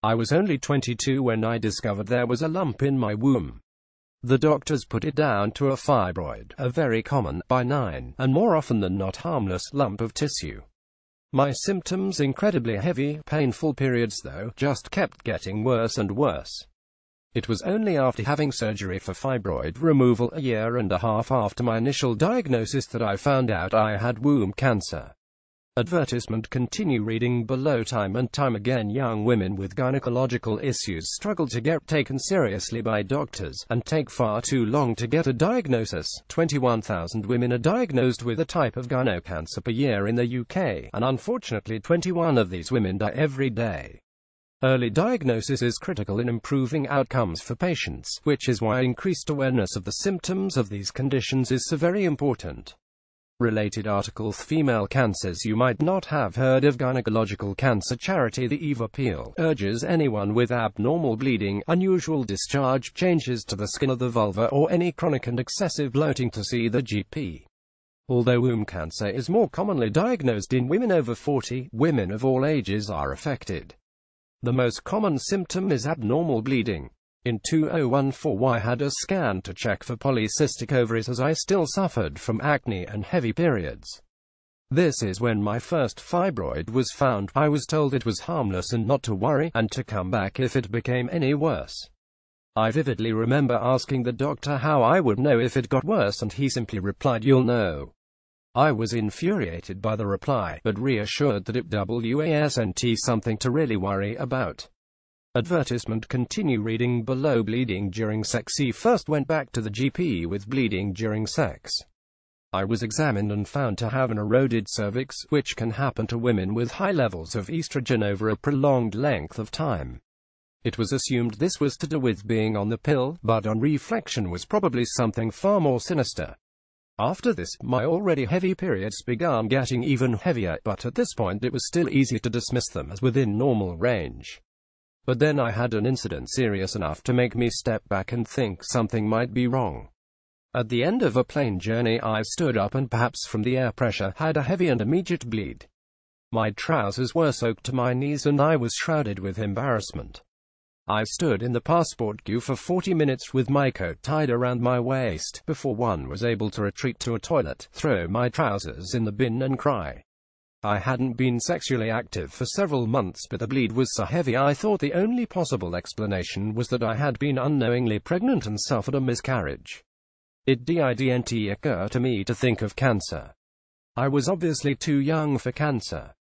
I was only 22 when I discovered there was a lump in my womb. The doctors put it down to a fibroid, a very common, benign, and more often than not harmless, lump of tissue. My symptoms, incredibly heavy, painful periods though, just kept getting worse and worse. It was only after having surgery for fibroid removal a year and a half after my initial diagnosis that I found out I had womb cancer. Advertisement continue reading below. Time and time again young women with gynecological issues struggle to get taken seriously by doctors, and take far too long to get a diagnosis. 21,000 women are diagnosed with a type of gynocancer per year in the UK, and unfortunately 21 of these women die every day. Early diagnosis is critical in improving outcomes for patients, which is why increased awareness of the symptoms of these conditions is so very important. Related article: female cancers you might not have heard of. Gynecological cancer charity The Eve Appeal urges anyone with abnormal bleeding, unusual discharge, changes to the skin of the vulva, or any chronic and excessive bloating to see the GP. Although womb cancer is more commonly diagnosed in women over 40, women of all ages are affected. The most common symptom is abnormal bleeding. In 2014 I had a scan to check for polycystic ovaries as I still suffered from acne and heavy periods. This is when my first fibroid was found. I was told it was harmless and not to worry, and to come back if it became any worse. I vividly remember asking the doctor how I would know if it got worse, and he simply replied, "You'll know." I was infuriated by the reply, but reassured that it wasn't something to really worry about. Advertisement continue reading below. Bleeding during sex. He first went back to the GP with bleeding during sex. I was examined and found to have an eroded cervix, which can happen to women with high levels of estrogen over a prolonged length of time. It was assumed this was to do with being on the pill, but on reflection was probably something far more sinister. After this, my already heavy periods began getting even heavier, but at this point it was still easy to dismiss them as within normal range. But then I had an incident serious enough to make me step back and think something might be wrong. At the end of a plane journey I stood up and, perhaps from the air pressure, had a heavy and immediate bleed. My trousers were soaked to my knees and I was shrouded with embarrassment. I stood in the passport queue for 40 minutes with my coat tied around my waist, before one was able to retreat to a toilet, throw my trousers in the bin and cry. I hadn't been sexually active for several months, but the bleed was so heavy I thought the only possible explanation was that I had been unknowingly pregnant and suffered a miscarriage. It didn't occur to me to think of cancer. I was obviously too young for cancer.